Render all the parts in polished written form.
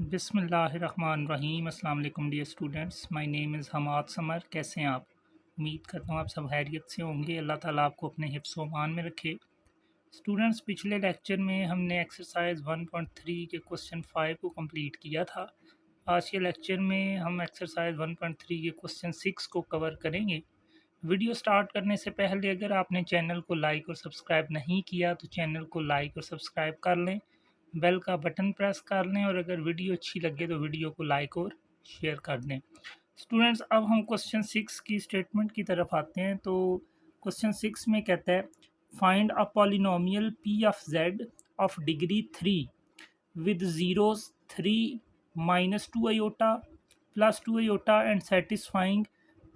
बिस्मिल्लाहिर्रहमानिर्रहीम। अस्सलाम वालेकुम dear students, my name is Hamad Samar. कैसे हैं आप? उम्मीद करता हूँ आप सब खैरियत से होंगे। अल्लाह ताला आपको अपने हिफ्ज़ व अमान में रखे। स्टूडेंट्स, पिछले लेक्चर में हमने एक्सरसाइज 1.3 के क्वेश्चन 5 को कंप्लीट किया था। आज के लेक्चर में हम एक्सरसाइज 1.3 के क्वेश्चन 6 को कवर करेंगे। वीडियो स्टार्ट करने से पहले अगर आपने चैनल को लाइक और सब्सक्राइब नहीं किया तो चैनल को लाइक और सब्सक्राइब कर लें, बेल का बटन प्रेस कर लें और अगर वीडियो अच्छी लगे तो वीडियो को लाइक और शेयर कर दें। स्टूडेंट्स, अब हम क्वेश्चन 6 की स्टेटमेंट की तरफ आते हैं। तो क्वेश्चन 6 में कहता है, find a polynomial p of z of degree 3 with zeros 3 minus 2 iota plus 2 iota and satisfying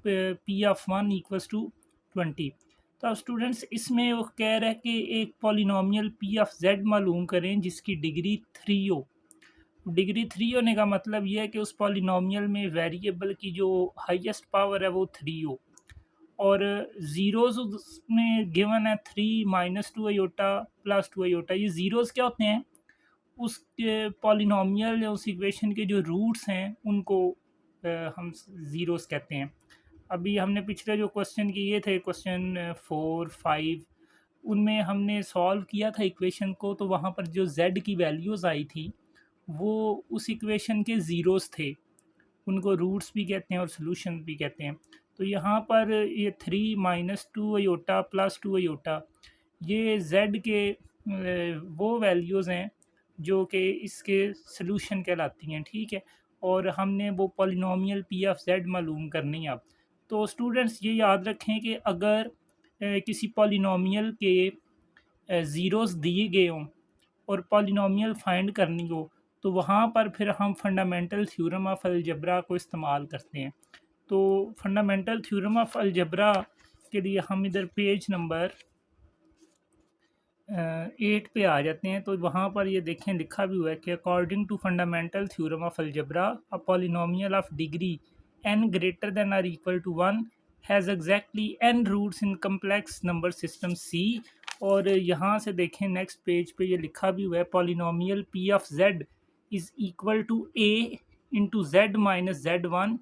p of 1 equals to 20। तो अब स्टूडेंट्स इसमें वो कह रहा है कि एक पॉलिनोमियल पी ऑफ जेड मालूम करें जिसकी डिग्री 3 हो। डिग्री 3 होने का मतलब ये है कि उस पॉलिनोमियल में वेरिएबल की जो हाईएस्ट पावर है वो 3 हो और ज़ीरोज़ उसमें गिवन है 3 माइनस 2 आयोटा प्लस 2 आयोटा। ये ज़ीरोज़ क्या होते हैं? उसके पॉलिनोमियल या उस इक्वेशन के जो रूट्स हैं उनको हम ज़ीरोज़ कहते हैं। अभी हमने पिछले जो क्वेश्चन किए थे, क्वेश्चन 4, 5, उनमें हमने सॉल्व किया था इक्वेशन को, तो वहाँ पर जो जेड की वैल्यूज़ आई थी वो उस इक्वेशन के ज़ीरोज़ थे। उनको रूट्स भी कहते हैं और सॉल्यूशन भी कहते हैं। तो यहाँ पर ये 3 माइनस 2 आयोटा प्लस 2 आयोटा, ये जेड के वो वैल्यूज़ हैं जो कि इसके सॉल्यूशन कहलाती हैं, ठीक है। और हमने वो पॉलिनोमियल पी ऑफ जेड मालूम करनी है अब। तो स्टूडेंट्स ये याद रखें कि अगर किसी पॉलिनोमियल के ज़ीरोज़ दिए गए हों और पॉलिनोमियल फाइंड करनी हो तो वहाँ पर फिर हम फंडामेंटल थ्योरम ऑफ अलजेब्रा को इस्तेमाल करते हैं। तो फंडामेंटल थ्योरम ऑफ अलजेब्रा के लिए हम इधर पेज नंबर 8 पे आ जाते हैं। तो वहाँ पर ये देखें लिखा भी हुआ है कि according to fundamental theorem of algebra a polynomial of degree n greater than or equal to 1 has exactly n roots in complex number system C। और यहाँ से देखें नेक्स्ट पेज पे ये लिखा भी हुआ है, polynomial p of z is equal to a into z minus z one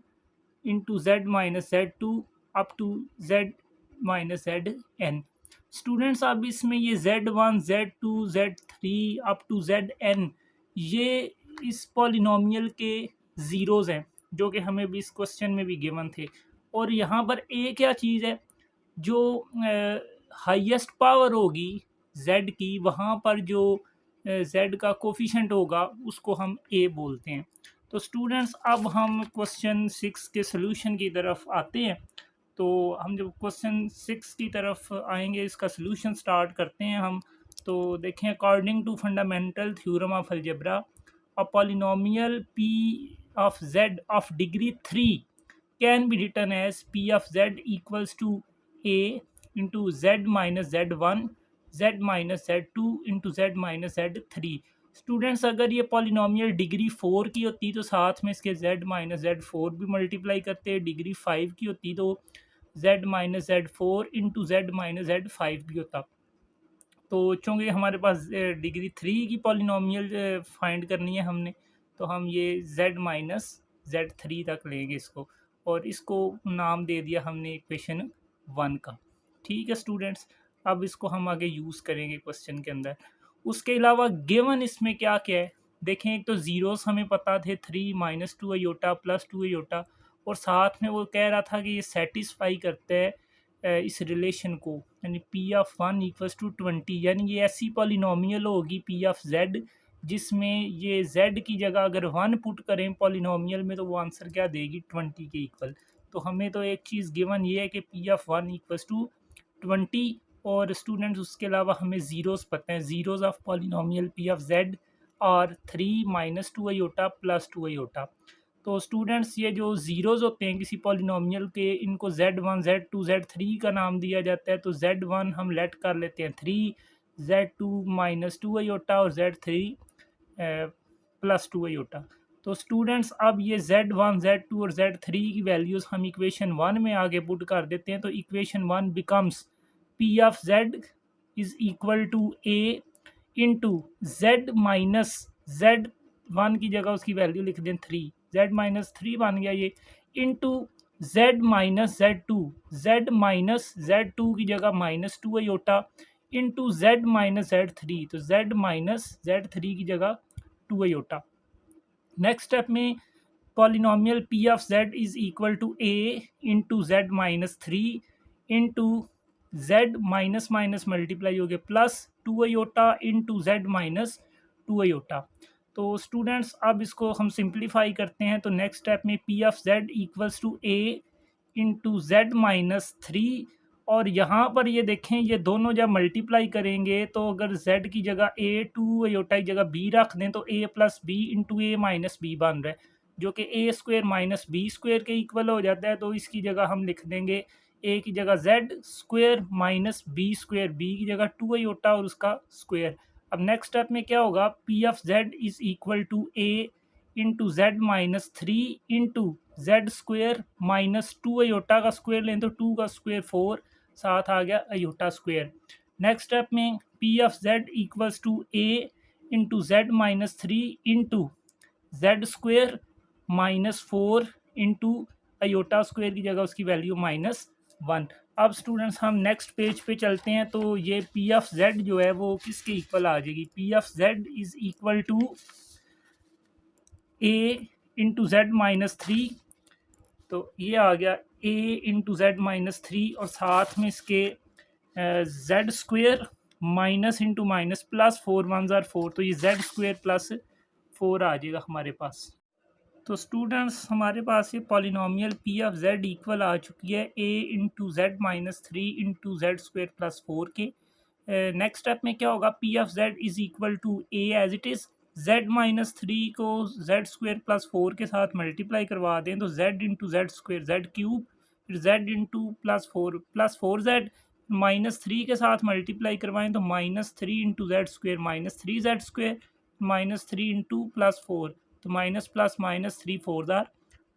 into z minus z two up to z minus z n. Students, अब इसमें ये Z1, Z2, Z3 up to Zn, ये इस polynomial के zeros हैं जो कि हमें भी इस क्वेश्चन में भी गिवन थे। और यहाँ पर ए क्या चीज़ है, जो हाईएस्ट पावर होगी Z की, वहाँ पर जो Z का कोफिशेंट होगा उसको हम ए बोलते हैं। तो स्टूडेंट्स, अब हम क्वेश्चन 6 के सॉल्यूशन की तरफ आते हैं। तो हम जब क्वेश्चन 6 की तरफ आएंगे, इसका सॉल्यूशन स्टार्ट करते हैं हम। तो देखें, according to fundamental theorem of algebra a polynomial p of z of degree 3 can be written as p of z equals to a into z minus z one z minus z two into z minus z three. Students, अगर ये polynomial degree 4 की होती तो साथ में इसके z minus Z four भी multiply करते। डिग्री 5 की होती तो z minus Z four into z minus Z five भी होता। तो चूँकि हमारे पास डिग्री 3 की पॉलिनोमियल फाइंड करनी है हमने, तो हम ये z माइनस जेड थ्री तक लेंगे इसको, और इसको नाम दे दिया हमने इक्वेशन 1 का। ठीक है स्टूडेंट्स, अब इसको हम आगे यूज़ करेंगे क्वेश्चन के अंदर। उसके अलावा गिवन इसमें क्या क्या है देखें। एक तो ज़ीरोस हमें पता थे, 3 माइनस 2 आयोटा प्लस 2 आयोटा, और साथ में वो कह रहा था कि ये सेटिस्फाई करता है इस रिलेशन को, यानी पी ऑफ 1 इक्वल्स टू 20। यानी ये ऐसी पॉलिनोमियल होगी पी ऑफ जेड जिसमें ये जेड की जगह अगर 1 पुट करें पॉलिनोमियल में तो वो आंसर क्या देगी, 20 के इक्वल। तो हमें तो एक चीज़ गिवन ये है कि पी ऑफ 1 इक्वल्स टू 20। और स्टूडेंट्स, उसके अलावा हमें ज़ीरोज़ पता है, zeros of polynomial p of Z और 3 माइनस 2 आयोटा प्लस 2 आयोटा। तो स्टूडेंट्स, ये जो ज़ीरोज़ होते हैं किसी पॉलिनोमियल के, इनको Z1, Z2, Z3 का नाम दिया जाता है। तो Z1 हम लेट कर लेते हैं 3, Z2 माइनस 2 आयोटा और Z3 प्लस 2 आयोटा। तो स्टूडेंट्स, अब ये Z1, Z2 और Z3 की वैल्यूज़ हम इक्वेशन 1 में आगे पुट कर देते हैं। तो equation 1 becomes P of Z is equal to A into Z minus z one की जगह उसकी वैल्यू लिख दें 3, z-3 बन गया ये, इंटू z-z2, z-z2 की जगह -2 आयोटा इंटू z-z3, तो z-z3 की जगह 2 आयोटा। नेक्स्ट स्टेप में polynomial p of z is equal to a into z-3 into z minus minus multiply हो गया plus 2 iota into z-2 iota. तो स्टूडेंट्स अब इसको हम सिंप्लीफाई करते हैं, तो नेक्स्ट स्टेप में p of z equals to a into z-3, और यहाँ पर ये देखें ये दोनों जब मल्टीप्लाई करेंगे तो अगर z की जगह a 2 आयोटा की जगह b रख दें तो a plus b into a minus b बन रहा है, जो कि a square minus b square के इक्वल हो जाता है। तो इसकी जगह हम लिख देंगे a की जगह z square minus b square, b की जगह 2 आयोटा और उसका स्क्वायर। अब नेक्स्ट स्टेप में क्या होगा, p of z is equal to a into z-3 into z square minus 2 iota का स्क्वायर लें तो 2 का स्क्वायर 4, साथ आ गया आयोटा स्क्वायर। नेक्स्ट स्टेप में p of z equals to a into z-3 into z square -4 into iota square की जगह उसकी वैल्यू -1। अब स्टूडेंट्स हम नेक्स्ट पेज पे चलते हैं, तो ये पी ऑफ जेड जो है वो किसके इक्वल आ जाएगी, p of z is equal to a into z-3, तो ये आ गया a इंटू z-3 और साथ में इसके Z square minus into minus plus 4 1 ज़ार 4, तो ये जेड स्क्वेयर प्लस 4 आ जाएगा हमारे पास। तो स्टूडेंट्स हमारे पास ये polynomial p of z equal आ चुकी है a into z-3 into z square plus 4 के। नेक्स्ट स्टेप में क्या होगा, p of z is equal to a as it is, z-3 को जेड स्क्वेयर प्लस 4 के साथ मल्टीप्लाई करवा दें तो z into z square z cube, फिर z into plus four z -3 के साथ मल्टीप्लाई करवाएं तो -3 into z square -3 z square -3 into plus 4, तो माइनस प्लस -3 4 ज़ार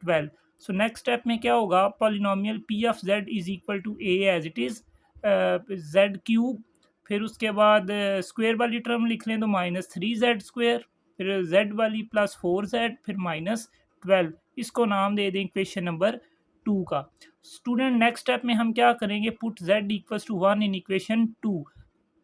12। सो नेक्स्ट स्टेप में क्या होगा, polynomial p of z is equal to a as it is z cube, फिर उसके बाद स्क्वायर वाली टर्म लिख लें तो -3 जेड स्क्वायर, फिर जेड वाली प्लस 4 जेड, फिर -12। इसको नाम दे दें इक्वेशन नंबर 2 का। स्टूडेंट नेक्स्ट स्टेप में हम क्या करेंगे, put z equals to 1 in equation 2।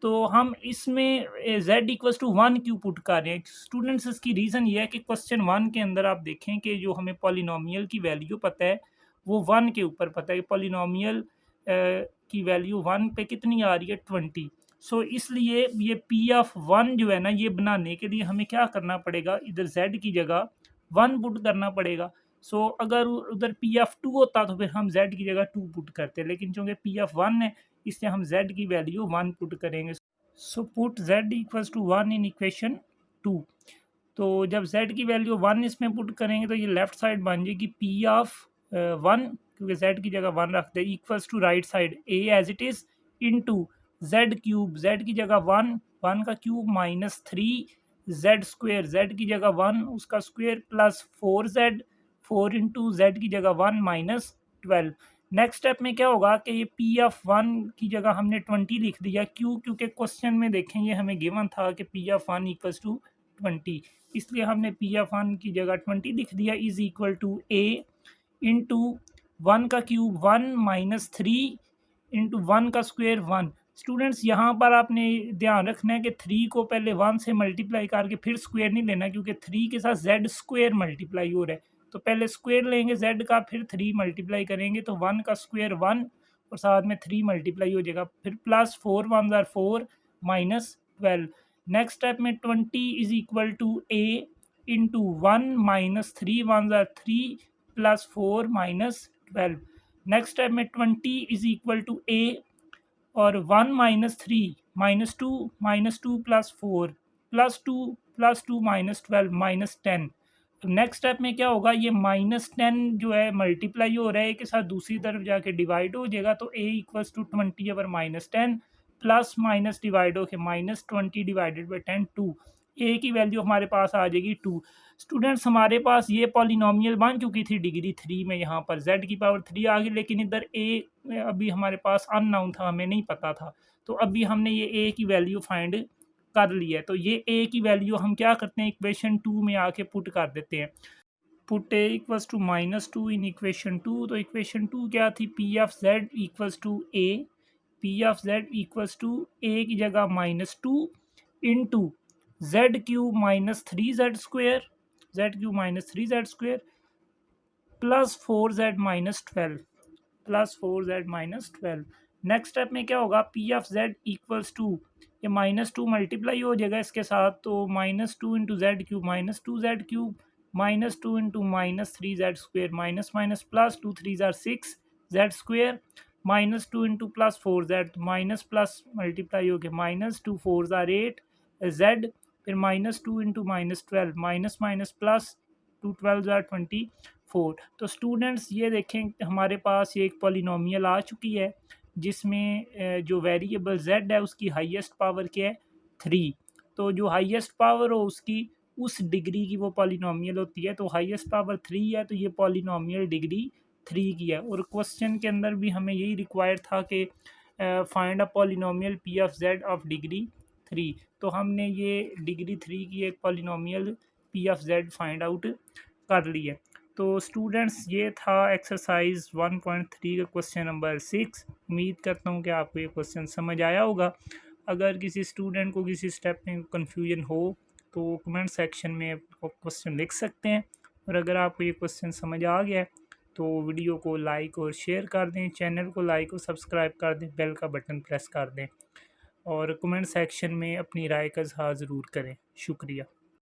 तो हम इसमें z इक्वल्स टू 1 क्यों पुट कर रहे हैं स्टूडेंट्स, इसकी रीज़न ये है कि क्वेश्चन 1 के अंदर आप देखें कि जो हमें पॉलिनोमियल की वैल्यू पता है वो 1 के ऊपर पता है कि पॉलिनोमियल की वैल्यू 1 पे कितनी आ रही है 20। सो इसलिए ये पी ऑफ 1 जो है ना, ये बनाने के लिए हमें क्या करना पड़ेगा, इधर z की जगह 1 पुट करना पड़ेगा। सो अगर उधर पी ऑफ 2 होता तो फिर हम z की जगह 2 पुट करते, लेकिन चूँकि पी ऑफ 1 है इसलिए हम z की वैल्यू 1 पुट करेंगे। So put z equals to 1 in equation 2। तो जब z की वैल्यू 1 इसमें पुट करेंगे तो ये लेफ्ट साइड बन जाएगी पी ऑफ 1, क्योंकि z की जगह 1 रखते हैं, equals to right side a as it is into z cube, z की जगह 1 का क्यूब -3 जेड स्क्वेयर, z की जगह 1 उसका square plus 4z 4 into Z की जगह 1 -12। नेक्स्ट स्टेप में क्या होगा कि ये पी ऑफ 1 की जगह हमने 20 लिख दिया, क्यों, क्योंकि क्वेश्चन में देखें ये हमें गिवन था कि पी ऑफ 1 इक्वल्स टू 20, इसलिए हमने पी ऑफ 1 की जगह 20 लिख दिया is equal to a into 1 का क्यूब 1 -3 इंटू 1 का स्क्वेयर 1। स्टूडेंट्स यहाँ पर आपने ध्यान रखना है कि 3 को पहले 1 से मल्टीप्लाई करके फिर स्क्वायर नहीं लेना, क्योंकि 3 के साथ जेड स्क्वायर मल्टीप्लाई हो रहा है, तो पहले स्क्वायर लेंगे z का, फिर 3 मल्टीप्लाई करेंगे तो 1 का स्क्वायर 1 और साथ में 3 मल्टीप्लाई हो जाएगा, फिर प्लस 4 1 ज़ार 4 -12। नेक्स्ट स्टेप में 20 is equal to a into 1 -3 1 ज़ार 3 प्लस 4 -12। नेक्स्ट स्टेप में 20 इज इक्वल टू a और 1 -3 -2 प्लस 4 प्लस 2 -12 -10। तो नेक्स्ट स्टेप में क्या होगा, ये -10 जो है मल्टीप्लाई हो रहा है के साथ दूसरी तरफ जाके डिवाइड हो जाएगा, तो a equals to 20 over -10 plus minus divide होके -20 डिवाइडेड बाई 10 2, a की वैल्यू हमारे पास आ जाएगी 2। स्टूडेंट्स हमारे पास ये पॉलिनोमियल बन चुकी थी डिग्री 3 में, यहाँ पर z की पावर 3 आ गई, लेकिन इधर a अभी हमारे पास अननोन था, हमें नहीं पता था, तो अभी हमने ये a की वैल्यू फाइंड कर लिया है। तो ये ए की वैल्यू हम क्या करते हैं, इक्वेशन 2 में आके पुट कर देते हैं। Put a equals to -2 in equation 2। तो इक्वेशन 2 क्या थी, p of z equals to a, p of z equals to a की जगह -2 into z cube -3z², z cube -3z² plus 4z-12, +4z-12। Next step में क्या होगा, p of z equals to, ये -2 multiply हो जाएगा इसके साथ, तो -2 into z cube -2z³ -2 into -3z² minus minus plus 2 3 ज़ार 6z² -2 into +4z minus plus multiply हो गया -2 4 ज़ार 8 z, फिर -2 इंटू -12 माइनस माइनस प्लस 2 12 ज़ार 24। तो स्टूडेंट्स ये देखें हमारे पास ये एक पॉलिनोमियल आ चुकी है जिसमें जो वेरिएबल z है उसकी हाईएस्ट पावर क्या है, 3। तो जो हाईएस्ट पावर हो उसकी उस डिग्री की वो पॉलिनोमियल होती है। तो हाईएस्ट पावर 3 है तो ये पॉलिनोमियल डिग्री 3 की है। और क्वेश्चन के अंदर भी हमें यही रिक्वायर था कि find a polynomial p of z of degree 3। तो हमने ये डिग्री 3 की एक polynomial p of Z find out कर ली है। तो स्टूडेंट्स ये था एक्सरसाइज 1.3 का क्वेश्चन नंबर 6। उम्मीद करता हूँ कि आपको ये क्वेश्चन समझ आया होगा। अगर किसी स्टूडेंट को किसी स्टेप में कन्फ्यूजन हो तो कमेंट सेक्शन में क्वेश्चन लिख सकते हैं। और अगर आपको ये क्वेश्चन समझ आ गया है तो वीडियो को लाइक और शेयर कर दें, चैनल को लाइक और सब्सक्राइब कर दें, बेल का बटन प्रेस कर दें और कमेंट सेक्शन में अपनी राय का इजहार ज़रूर करें। शुक्रिया।